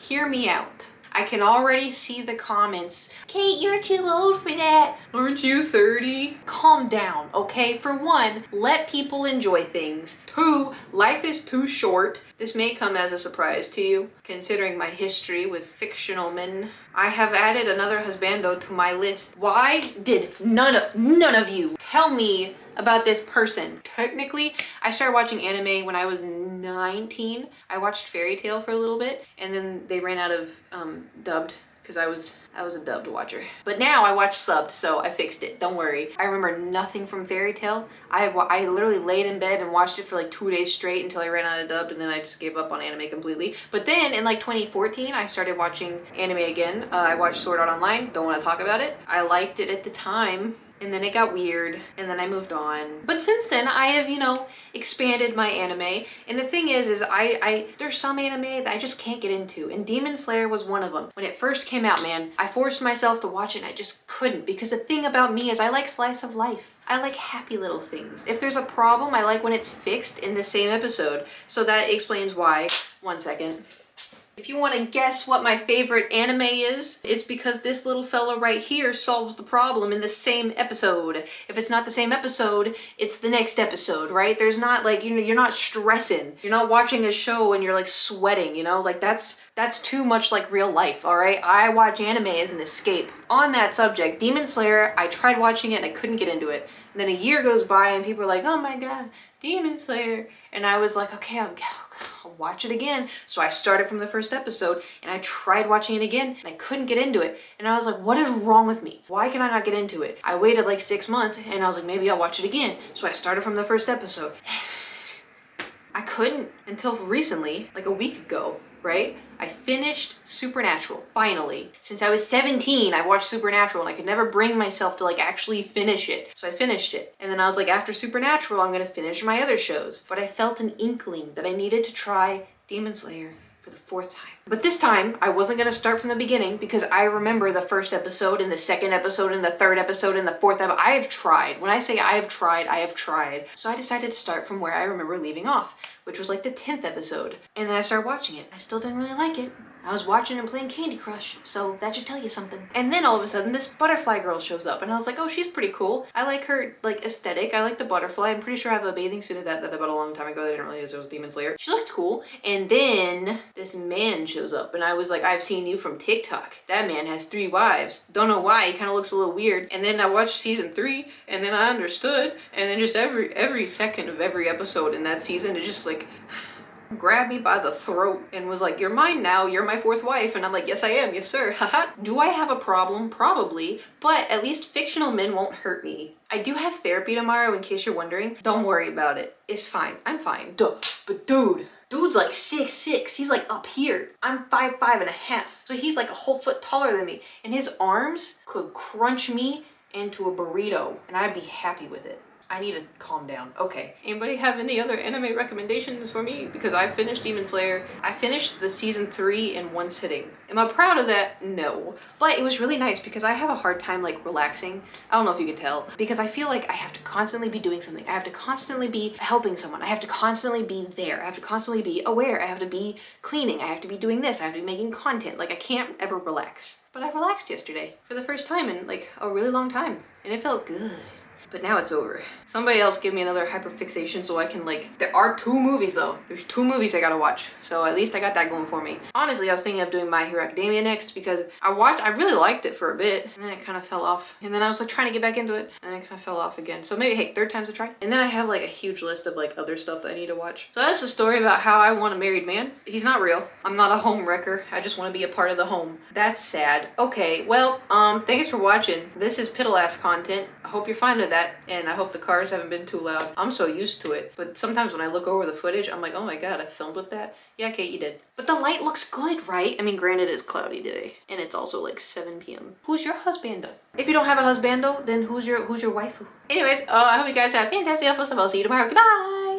hear me out. I can already see the comments. Kate, you're too old for that. Aren't you 30? Calm down, okay? For one, let people enjoy things. Two, life is too short. This may come as a surprise to you, considering my history with fictional men. I have added another husbando to my list. Why did none of you tell me about this person? Technically, I started watching anime when I was 19. I watched Fairy Tail for a little bit, and then they ran out of dubbed, because I was a dubbed watcher. But now I watch subbed, so I fixed it. Don't worry. I remember nothing from Fairy Tail. I literally laid in bed and watched it for like 2 days straight until I ran out of dubbed, and then I just gave up on anime completely. But then in like 2014, I started watching anime again. I watched Sword Art Online. Don't want to talk about it. I liked it at the time. And then it got weird, and then I moved on. But since then, I have, you know, expanded my anime. And the thing is there's some anime that I just can't get into, and Demon Slayer was one of them. When it first came out, man, I forced myself to watch it, and I just couldn't, because the thing about me is I like slice of life. I like happy little things. If there's a problem, I like when it's fixed in the same episode. So that explains why. 1 second. If you want to guess what my favorite anime is, it's because this little fella right here solves the problem in the same episode. If it's not the same episode, it's the next episode, right? There's not like, you know, you're not stressing. You're not watching a show and you're like sweating, you know? Like that's too much like real life, all right? I watch anime as an escape. On that subject, Demon Slayer, I tried watching it and I couldn't get into it. And then a year goes by and people are like, oh my God, Demon Slayer. And I was like, okay, I'll watch it again. So I started from the first episode and I tried watching it again and I couldn't get into it. And I was like, what is wrong with me? Why can I not get into it? I waited like 6 months and I was like, maybe I'll watch it again. So I started from the first episode. I couldn't until recently, like a week ago, right? I finished Supernatural, finally. Since I was 17, I watched Supernatural and I could never bring myself to like actually finish it. So I finished it. And then I was like, after Supernatural, I'm gonna finish my other shows. But I felt an inkling that I needed to try Demon Slayer for the 4th time. But this time, I wasn't gonna start from the beginning because I remember the first episode and the second episode and the 3rd episode and the 4th episode. I have tried. When I say I have tried, I have tried. So I decided to start from where I remember leaving off, which was like the 10th episode. And then I started watching it. I still didn't really like it. I was watching and playing Candy Crush, so that should tell you something. And then all of a sudden, this butterfly girl shows up, and I was like, oh, she's pretty cool. I like her, like, aesthetic. I like the butterfly. I'm pretty sure I have a bathing suit of that I bought a long time ago. I didn't realize it was Demon Slayer. She looked cool. And then this man shows up, and I was like, I've seen you from TikTok. That man has 3 wives. Don't know why. He kind of looks a little weird. And then I watched season 3, and then I understood. And then just every second of every episode in that season, it just like grabbed me by the throat and was like, you're mine now, you're my 4th wife. And I'm like, yes I am, yes sir, haha. Do I have a problem? Probably, but at least fictional men won't hurt me. I do have therapy tomorrow, in case you're wondering. Don't worry about it, it's fine, I'm fine. Duh, but dude's like 6'6", he's like up here. I'm 5'5" and a half, so he's like a whole foot taller than me, and his arms could crunch me into a burrito, and I'd be happy with it. I need to calm down. Okay. Anybody have any other anime recommendations for me? Because I finished Demon Slayer. I finished the season 3 in 1 sitting. Am I proud of that? No. But it was really nice because I have a hard time like relaxing. I don't know if you can tell. Because I feel like I have to constantly be doing something. I have to constantly be helping someone. I have to constantly be there. I have to constantly be aware. I have to be cleaning. I have to be doing this. I have to be making content. Like I can't ever relax. But I relaxed yesterday for the first time in like a really long time. And it felt good. But now it's over. Somebody else give me another hyperfixation so I can like, there are 2 movies though. There's 2 movies I gotta watch. So at least I got that going for me. Honestly, I was thinking of doing My Hero Academia next because I really liked it for a bit and then it kind of fell off. And then I was like trying to get back into it and then it kind of fell off again. So maybe, hey, 3rd time's a try. And then I have like a huge list of like other stuff that I need to watch. So that's the story about how I want a married man. He's not real. I'm not a home wrecker. I just want to be a part of the home. That's sad. Okay, well, thanks for watching. This is piddleass content. I hope you're fine with that. And I hope the cars haven't been too loud. I'm so used to it. But sometimes when I look over the footage, I'm like, oh my God, I filmed with that? Yeah, Kate, you did. But the light looks good, right? I mean, granted, it's cloudy today. And it's also like 7 p.m. Who's your husbando? If you don't have a husbando, then who's your waifu? Anyways, I hope you guys have a fantastic episode. I'll see you tomorrow. Goodbye!